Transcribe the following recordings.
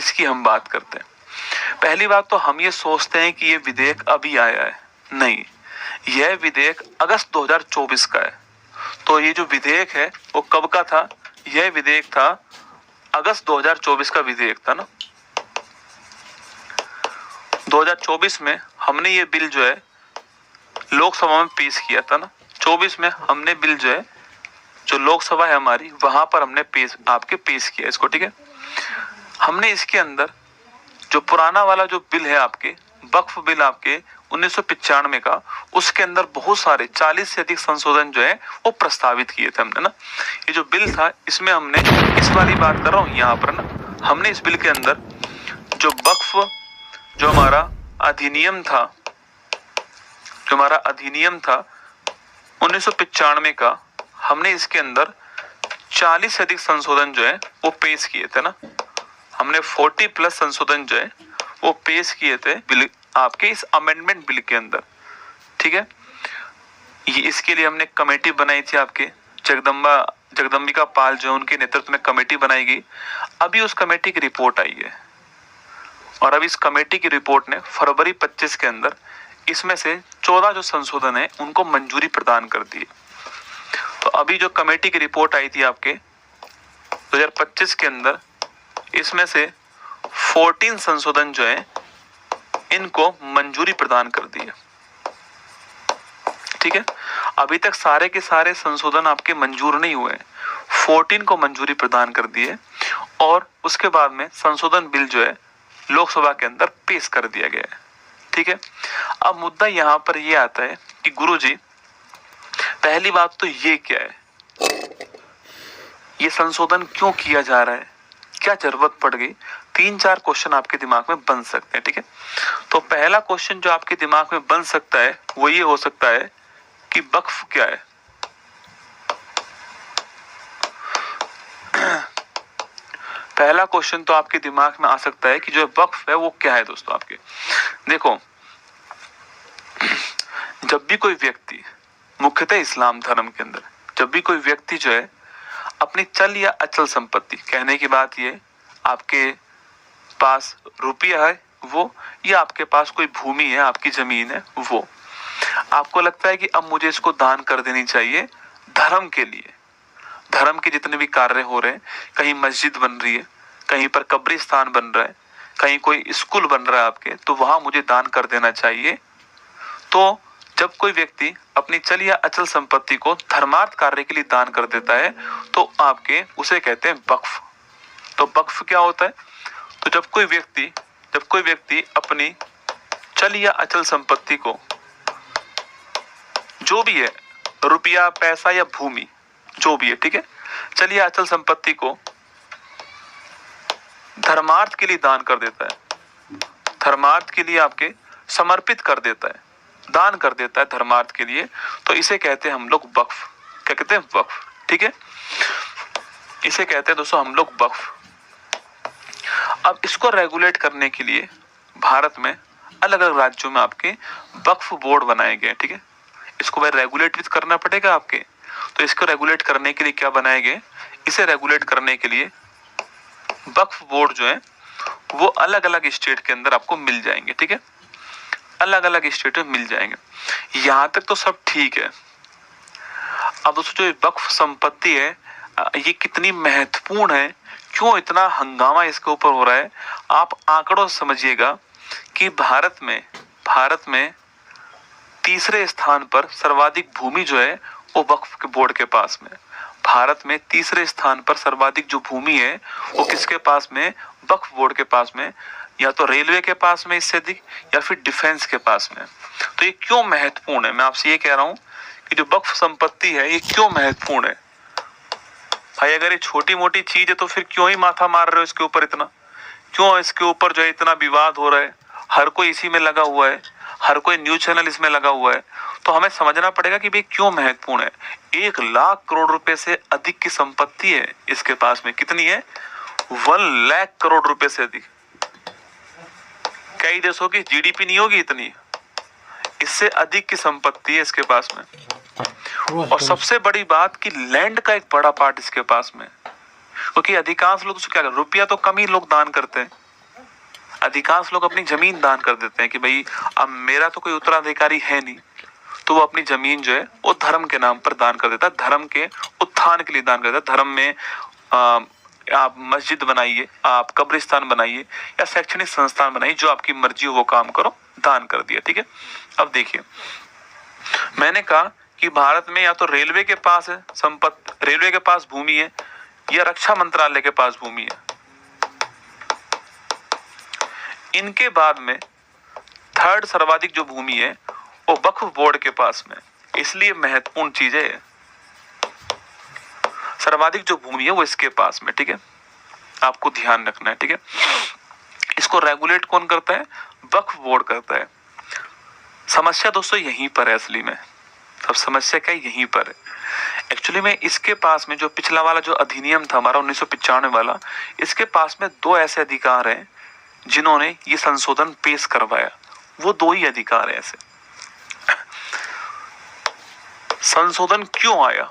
इसकी हम बात करते हैं। पहली बात तो हम ये सोचते हैं कि ये विधेयक अभी आया है, नहीं, यह विधेयक अगस्त 2024 का है। तो ये जो विधेयक है वो कब का था? यह विधेयक था अगस्त 2024 का विधेयक था ना। 2024 में हमने ये बिल जो है लोकसभा में पेश किया था ना। 24 में हमने बिल जो है, जो लोकसभा है हमारी, वहां पर हमने पेश किया इसको, ठीक है। हमने इसके अंदर जो पुराना वाला जो बिल है आपके, वक्फ बिल आपके 1995 का, उसके अंदर बहुत सारे 40 से अधिक संशोधन जो है वो प्रस्तावित किए थे हमने ना। ये जो बिल था इसमें हमने, इस वाली बात कर रहा हूँ यहाँ पर ना, हमने इस बिल के अंदर जो वक्फ जो हमारा अधिनियम था, जो हमारा अधिनियम था 1995 का, हमने इसके अंदर 40 से अधिक संशोधन जो है वो पेश किए थे ना। हमने 40+ संशोधन जो है वो पेश किए थे बिल, आपके इस अमेंडमेंट बिल के अंदर, ठीक है। ये इसके लिए हमने कमेटी बनाई थी आपके, जगदम्बिका पाल जो उनके नेतृत्व में कमेटी बनाई गई। अभी उस कमेटी की रिपोर्ट आई है और अभी इस कमेटी की रिपोर्ट ने फरवरी 25 के अंदर इसमें से 14 जो संशोधन है उनको मंजूरी प्रदान कर दी। तो अभी जो कमेटी की रिपोर्ट आई थी आपके 2025 के अंदर, इसमें से 14 संशोधन जो है इनको मंजूरी प्रदान कर दी है, ठीक है। अभी तक सारे के सारे संशोधन आपके मंजूर नहीं हुए, 14 को मंजूरी प्रदान कर दी है और उसके बाद में संशोधन बिल जो है लोकसभा के अंदर पेश कर दिया गया है, ठीक है। अब मुद्दा यहाँ पर ये आता है कि गुरुजी, पहली बात तो ये क्या है, ये संशोधन क्यों किया जा रहा है, क्या जरूरत पड़ गई? 3-4 क्वेश्चन आपके दिमाग में बन सकते हैं, ठीक है। तो पहला क्वेश्चन जो आपके दिमाग में बन सकता है वो ये हो सकता है कि वक्फ क्या है। पहला क्वेश्चन तो आपके दिमाग में आ सकता है कि जो वक्फ है वो क्या है। दोस्तों आपके देखो, जब भी कोई व्यक्ति, मुख्यतः इस्लाम धर्म के अंदर, जब भी कोई व्यक्ति जो है अपनी चल या अचल संपत्ति, कहने की बात ये, आपके पास रुपया है वो, या आपके पास कोई भूमि है, आपकी जमीन है वो, आपको लगता है कि अब मुझे इसको दान कर देनी चाहिए धर्म के लिए। धर्म के जितने भी कार्य हो रहे हैं, कहीं मस्जिद बन रही है, कहीं पर कब्रिस्तान बन रहा है, कहीं कोई स्कूल बन रहा है आपके, तो वहां मुझे दान कर देना चाहिए। तो जब कोई व्यक्ति अपनी चल या अचल संपत्ति को धर्मार्थ कार्य के लिए दान कर देता है तो आपके उसे कहते हैं वक्फ। तो वक्फ क्या होता है? तो जब कोई व्यक्ति अपनी चल या अचल संपत्ति को, जो भी है, रुपया, पैसा या भूमि, जो भी है, ठीक है, चल या अचल संपत्ति को धर्मार्थ के लिए दान कर देता है, धर्मार्थ के लिए आपके समर्पित कर देता है, दान कर देता है धर्मार्थ के लिए, तो इसे कहते हैं हम लोग वक्फ। क्या कहते हैं? वक्फ, ठीक है। इसे कहते हैं दोस्तों हम लोग वक्फ। अब इसको रेगुलेट करने के लिए भारत में अलग अलग राज्यों में आपके वक्फ बोर्ड बनाए गए, ठीक है। इसको भाई रेगुलेट भी करना पड़ेगा आपके, तो इसको रेगुलेट करने के लिए क्या बनाए गए? इसे रेगुलेट करने के लिए वक्फ बोर्ड जो है वो अलग अलग स्टेट के अंदर आपको मिल जाएंगे, ठीक है, अलग अलग स्टेट में मिल जाएंगे। यहां तक तो सब ठीक है। अब दोस्तों जो वक्फ संपत्ति है ये कितनी महत्वपूर्ण है, क्यों इतना हंगामा इसके ऊपर हो रहा है, आप आंकड़ों से समझिएगा कि भारत में तीसरे स्थान पर सर्वाधिक भूमि जो है वो वक्फ के बोर्ड के पास में। भारत में तीसरे स्थान पर सर्वाधिक जो भूमि है वो किसके पास में? वक्फ बोर्ड के पास में, या तो रेलवे के पास में इससे अधिक, या फिर डिफेंस के पास में। तो ये क्यों महत्वपूर्ण है? मैं आपसे ये कह रहा हूं कि जो वक्फ संपत्ति है ये क्यों महत्वपूर्ण है। भाई अगर ये छोटी मोटी चीज है तो फिर क्यों ही माथा मार रहे हो इसके ऊपर इतना, क्यों इसके ऊपर जो है इतना विवाद हो रहा है, हर कोई इसी में लगा हुआ है, हर कोई न्यूज चैनल इसमें लगा हुआ है। तो हमें समझना पड़ेगा कि भाई क्यों महत्वपूर्ण है। 1 लाख करोड़ रुपए से अधिक की संपत्ति है इसके पास में। कितनी है? 1 लाख करोड़ रुपए से अधिक। कई देशों की जीडीपी नहीं होगी इतनी, इससे अधिक की संपत्ति है इसके पास में। और सबसे बड़ी बात कि लैंड का एक बड़ा पार्ट इसके पास में, क्योंकि अधिकांश लोग क्या करते हैं, रुपया तो कम ही लोग दान करते हैं, अधिकांश लोग अपनी जमीन दान कर देते हैं कि भाई अब मेरा तो कोई उत्तराधिकारी है नहीं, तो वो अपनी जमीन जो है वो धर्म के नाम पर दान कर देता है, धर्म के उत्थान के लिए दान कर देता है। धर्म में आप मस्जिद बनाइए, आप कब्रिस्तान बनाइए या शैक्षणिक संस्थान बनाइए, जो आपकी मर्जी हो वो काम करो, दान कर दिया। ठीक है, अब देखिए मैंने कहा कि भारत में या तो रेलवे के पास है संपत्ति, रेलवे के पास भूमि है, या रक्षा मंत्रालय के पास भूमि है। इनके बाद में थर्ड सर्वाधिक जो भूमि है वो वक्फ बोर्ड के पास में, इसलिए महत्वपूर्ण चीज है, सर्वाधिक जो भूमि है वो इसके पास में। ठीक है, आपको ध्यान रखना है। ठीक है, इसको रेगुलेट कौन करता है? वक्फ बोर्ड करता है। समस्या दोस्तों यहीं पर है असली में, सब समस्या क्या यहीं पर है। एक्चुअली में इसके पास में जो पिछला वाला जो अधिनियम था हमारा 1995 वाला, इसके पास में दो ऐसे अधिकार हैं जिन्होंने ये संशोधन पेश करवाया। वो दो ही अधिकार है ऐसे। संशोधन क्यों आया?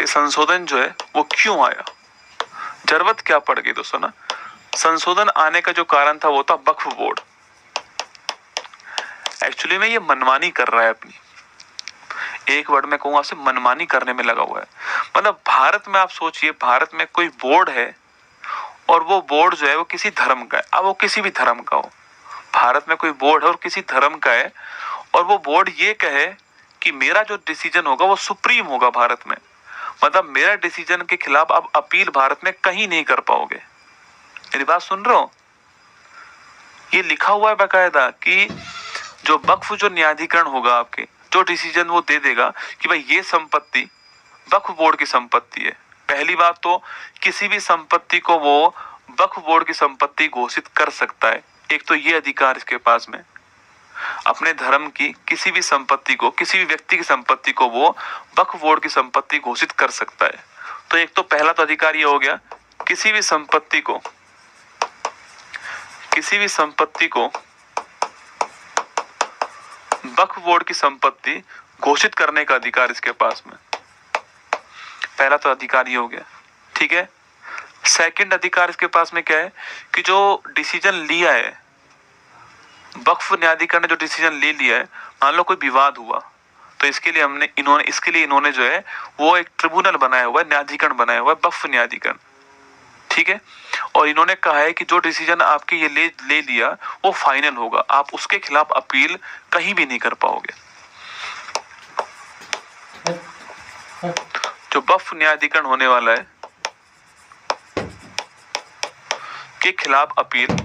ये संशोधन जो है वो क्यों आया, जरूरत क्या पड़ गई दोस्तों ना? संशोधन आने का जो कारण था वो था वक्फ बोर्ड। एक्चुअली में ये मनमानी कर रहा है अपनी, एक वर्ड में कहूंगा आपसे, मनमानी करने में लगा हुआ है। मतलब भारत में आप सोचिए, भारत में कोई बोर्ड है और वो बोर्ड जो है वो किसी धर्म का है, अब वो किसी भी धर्म का हो, भारत में कोई बोर्ड है और किसी धर्म का है, और वो बोर्ड ये कहे कि मेरा जो डिसीजन होगा वो सुप्रीम होगा भारत में, मतलब मेरा डिसीजन के खिलाफ आप अपील भारत में कहीं नहीं कर पाओगे। मेरी बात सुन रहे हो? ये लिखा हुआ है बाकायदा कि जो वक्फ जो न्यायाधिकरण होगा आपके, जो डिसीजन वो दे देगा कि भाई ये संपत्ति वक्फ बोर्ड की संपत्ति है। पहली बात तो किसी भी संपत्ति को वो वक्फ बोर्ड की संपत्ति घोषित कर सकता है, एक तो ये अधिकार इसके पास में। अपने धर्म की किसी भी संपत्ति को, किसी भी व्यक्ति की संपत्ति को वो वक्फ बोर्ड की संपत्ति घोषित कर सकता है। तो एक तो पहला तो अधिकार ये हो गया, किसी भी संपत्ति को, किसी भी संपत्ति को वक्फ बोर्ड की संपत्ति घोषित करने का अधिकार इसके पास में, पहला तो अधिकार ये हो गया। ठीक है, सेकंड अधिकार इसके पास में क्या है कि जो डिसीजन लिया है वक्फ न्यायाधिकरण ने, जो डिसीजन ले लिया है, मान लो कोई विवाद हुआ तो इसके लिए इन्होंने जो है वो एक ट्रिब्यूनल बनाया हुआ है, न्यायाधिकरण बनाया हुआ है, वक्फ न्यायाधिकरण। ठीक है, और इन्होंने कहा है कि जो डिसीजन आपके ये ले लिया वो फाइनल होगा, आप उसके खिलाफ अपील कहीं भी नहीं कर पाओगे। जो वक्फ न्यायाधिकरण होने वाला है के खिलाफ अपील,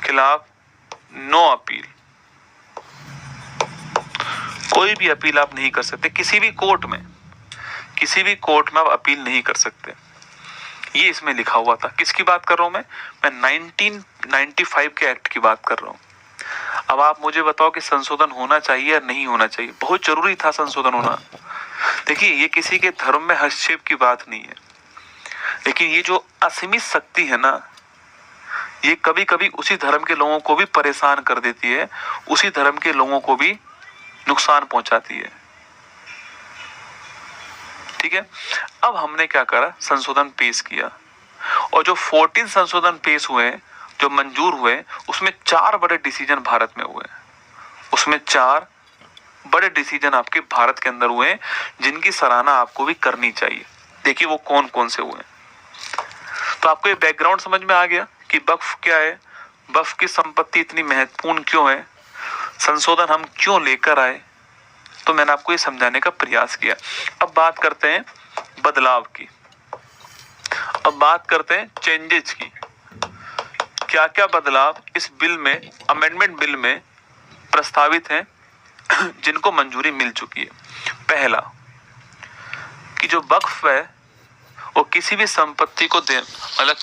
खिलाफ नो अपील, कोई भी अपील आप नहीं कर सकते किसी भी कोर्ट में, किसी भी कोर्ट में आप अपील नहीं कर सकते। ये इसमें लिखा हुआ था। किसकी बात कर रहा हूं मैं 1995 के एक्ट की बात कर रहा हूं। अब आप मुझे बताओ कि संशोधन होना चाहिए या नहीं होना चाहिए? बहुत जरूरी था संशोधन होना। देखिए, ये किसी के धर्म में हस्तक्षेप की बात नहीं है, लेकिन ये जो असीमित शक्ति है ना, ये कभी कभी उसी धर्म के लोगों को भी परेशान कर देती है, उसी धर्म के लोगों को भी नुकसान पहुंचाती है। ठीक है, अब हमने क्या करा, संशोधन पेश किया, और जो 14 संशोधन पेश हुए, जो मंजूर हुए, उसमें 4 बड़े डिसीजन भारत में हुए। उसमें 4 बड़े डिसीजन आपके भारत के अंदर हुए जिनकी सराहना आपको भी करनी चाहिए। देखिए वो कौन कौन से हुए। तो आपको ये बैकग्राउंड समझ में आ गया कि वक्फ क्या है, वक्फ की संपत्ति इतनी महत्वपूर्ण क्यों है, संशोधन हम क्यों लेकर आए। तो मैंने आपको ये समझाने का प्रयास किया। अब बात करते हैं बदलाव की, अब बात करते हैं चेंजेस की। क्या क्या बदलाव इस बिल में, अमेंडमेंट बिल में प्रस्तावित हैं जिनको मंजूरी मिल चुकी है। पहला कि जो वक्फ है वो किसी भी संपत्ति को दे, मतलब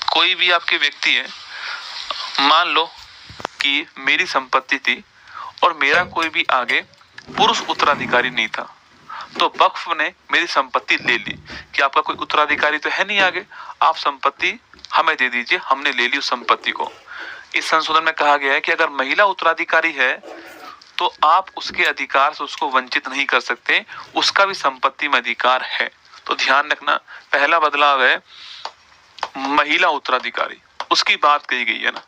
कोई भी आपके व्यक्ति है, मान लो कि मेरी संपत्ति थी और मेरा कोई भी आगे पुरुष उत्तराधिकारी नहीं था, तो वक्फ ने मेरी संपत्ति ले ली कि आपका कोई उत्तराधिकारी तो है नहीं आगे, आप संपत्ति हमें दे दीजिए, हमने ले ली उस संपत्ति को। इस संशोधन में कहा गया है कि अगर महिला उत्तराधिकारी है तो आप उसके अधिकार से उसको वंचित नहीं कर सकते, उसका भी संपत्ति में अधिकार है। तो ध्यान रखना, पहला बदलाव है महिला उत्तराधिकारी, उसकी बात कही गई है ना।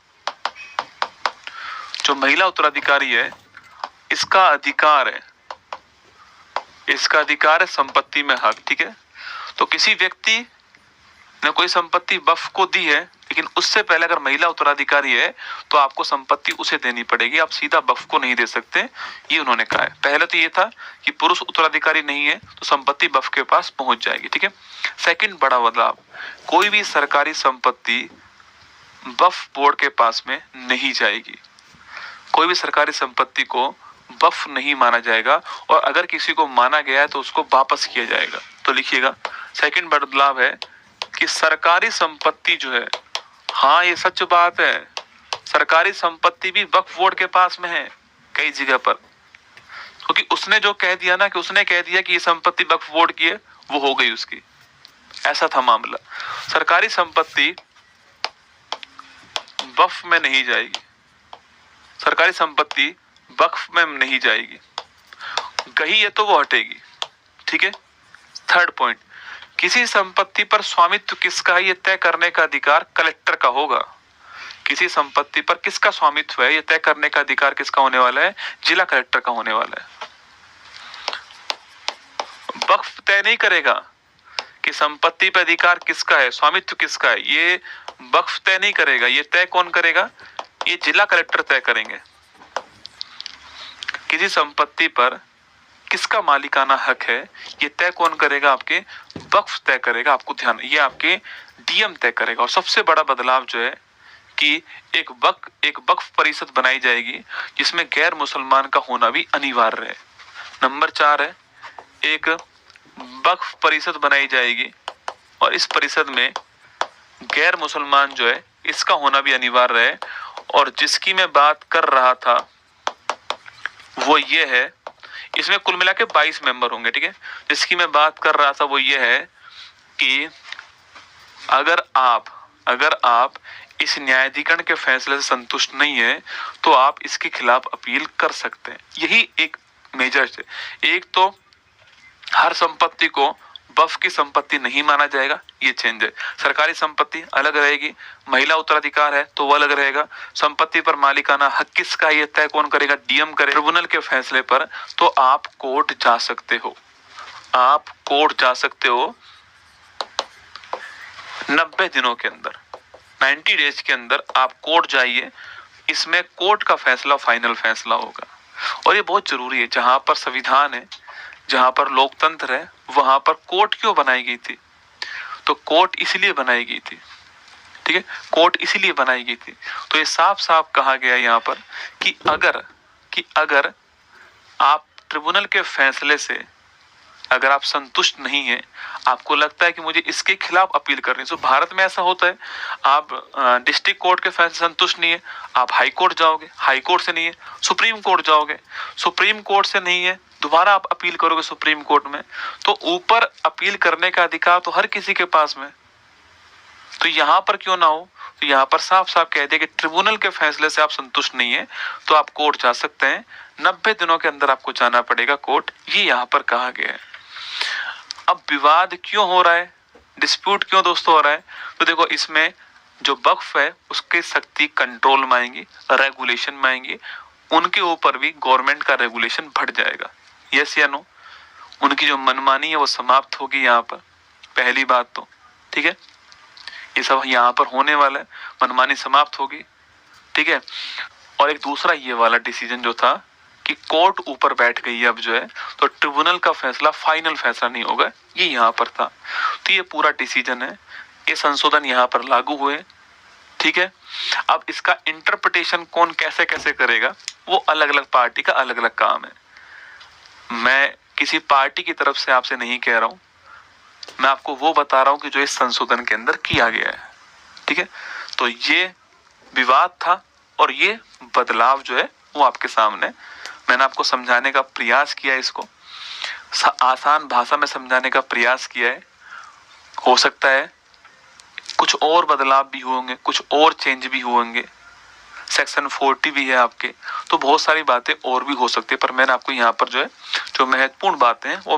जो महिला उत्तराधिकारी है, इसका अधिकार है, इसका अधिकार है संपत्ति में हक, ठीक है। तो किसी व्यक्ति ने कोई संपत्ति वक्फ को दी है, लेकिन उससे पहले अगर महिला उत्तराधिकारी है तो आपको संपत्ति उसे देनी पड़ेगी, आप सीधा वक्फ को नहीं दे सकते, ये उन्होंने कहा है। पहले तो ये था कि पुरुष उत्तराधिकारी नहीं है तो संपत्ति वक्फ के पास पहुंच जाएगी, ठीक है। सेकंड बड़ा बदलाव, कोई भी सरकारी संपत्ति वक्फ बोर्ड के पास में नहीं जाएगी, कोई भी सरकारी संपत्ति को वक्फ नहीं माना जाएगा, और अगर किसी को माना गया है तो उसको वापस किया जाएगा। तो लिखिएगा, सेकंड बदलाव है कि सरकारी संपत्ति जो है, हाँ ये सच बात है, सरकारी संपत्ति भी वक्फ बोर्ड के पास में है कई जगह पर, क्योंकि उसने जो कह दिया ना, कि उसने कह दिया कि ये संपत्ति वक्फ बोर्ड की है, वो हो गई उसकी, ऐसा था मामला। सरकारी संपत्ति वक्फ में नहीं जाएगी, सरकारी संपत्ति वक्फ में नहीं जाएगी, गई है तो वो हटेगी, ठीक है। थर्ड पॉइंट, किसी संपत्ति पर स्वामित्व किसका है ये तय करने का अधिकार कलेक्टर का होगा। किसी संपत्ति पर किसका स्वामित्व है ये तय करने का अधिकार किसका होने वाला है, जिला कलेक्टर का होने वाला है। वक्फ तय नहीं करेगा कि संपत्ति पर अधिकार किसका है, स्वामित्व किसका है, ये वक्फ तय नहीं करेगा, ये तय कौन करेगा, ये जिला कलेक्टर तय करेंगे। किसी संपत्ति पर किसका मालिकाना हक है ये तय कौन करेगा, आपके वक्फ तय करेगा, आपको ध्यान, ये आपके डीएम तय करेगा। और सबसे बड़ा बदलाव जो है कि एक वक्फ परिषद बनाई जाएगी जिसमें गैर मुसलमान का होना भी अनिवार्य है। नंबर 4 है, एक वक्फ परिषद बनाई जाएगी और इस परिषद में गैर मुसलमान जो है इसका होना भी अनिवार्य है। और जिसकी मैं बात कर रहा था वो ये है, इसमें कुल मिला के 22 मेंबर होंगे, ठीक है। जिसकी मैं बात कर रहा था वो ये है कि अगर आप इस न्यायाधिकरण के फैसले से संतुष्ट नहीं है तो आप इसके खिलाफ अपील कर सकते हैं। यही एक मेजर है। एक तो हर संपत्ति को वक्फ की संपत्ति नहीं माना जाएगा, ये चेंज है। सरकारी संपत्ति अलग रहेगी, महिला उत्तराधिकार है तो वो अलग रहेगा। संपत्ति पर मालिकाना हक किसका ये तय कौन करेगा, डीएम करे। ट्रिब्यूनल के फैसले पर तो आप कोर्ट जा सकते हो, आप कोर्ट जा सकते हो 90 दिनों के अंदर, 90 डेज के अंदर आप कोर्ट जाइए, इसमें कोर्ट का फैसला फाइनल फैसला होगा। और ये बहुत जरूरी है, जहां पर संविधान है, जहां पर लोकतंत्र है, वहां पर कोर्ट क्यों बनाई गई थी, तो कोर्ट इसीलिए बनाई गई थी, ठीक है, कोर्ट इसीलिए बनाई गई थी। तो ये साफ साफ कहा गया यहाँ पर कि अगर आप ट्रिब्यूनल के फैसले से अगर आप संतुष्ट नहीं है, आपको लगता है कि मुझे इसके खिलाफ अपील करनी है, तो भारत में ऐसा होता है, आप डिस्ट्रिक्ट कोर्ट के फैसले से संतुष्ट नहीं है, आप हाई कोर्ट जाओगे, हाई कोर्ट से नहीं है सुप्रीम कोर्ट जाओगे, सुप्रीम कोर्ट से नहीं है दोबारा आप अपील करोगे सुप्रीम कोर्ट में, तो ऊपर अपील करने का अधिकार तो हर किसी के पास में। तो यहाँ पर क्यों ना हो, तो यहाँ पर साफ साफ कह दिया कि ट्रिब्यूनल के फैसले से आप संतुष्ट नहीं है तो आप कोर्ट जा सकते हैं, 90 दिनों के अंदर आपको जाना पड़ेगा कोर्ट, ये यहाँ पर कहा गया है। अब विवाद क्यों हो रहा है, डिस्प्यूट क्यों दोस्तों हो रहा है, तो देखो इसमें जो वक्फ है उसकी शक्ति कंट्रोल में आएंगी, रेगुलेशन में आएंगी, उनके ऊपर भी गवर्नमेंट का रेगुलेशन बढ़ जाएगा, यस या नो। उनकी जो मनमानी है वो समाप्त होगी यहाँ पर, पहली बात तो, ठीक है, ये सब यहाँ पर होने वाला है, मनमानी समाप्त होगी, ठीक है। और एक दूसरा ये वाला डिसीजन जो था कि कोर्ट ऊपर बैठ गई है अब जो है, तो ट्रिब्यूनल का फैसला फाइनल फैसला नहीं होगा, ये यहाँ पर था। तो ये पूरा डिसीजन है, ये संशोधन यहाँ पर लागू हुए, ठीक है। अब इसका इंटरप्रिटेशन कौन कैसे कैसे करेगा वो अलग अलग पार्टी का अलग अलग काम है। मैं किसी पार्टी की तरफ से आपसे नहीं कह रहा हूं, मैं आपको वो बता रहा हूं कि जो इस संशोधन के अंदर किया गया है, ठीक है। तो ये विवाद था और ये बदलाव जो है वो आपके सामने, मैंने आपको समझाने का प्रयास किया है, इसको आसान भाषा में समझाने का प्रयास किया है। हो सकता है कुछ और बदलाव भी होंगे, कुछ और चेंज भी होंगे, सेक्शन 40 भी है आपके, तो बहुत सारी बातें और भी हो सकती है, पर मैंने आपको यहाँ पर जो है जो महत्वपूर्ण बातें हैं वो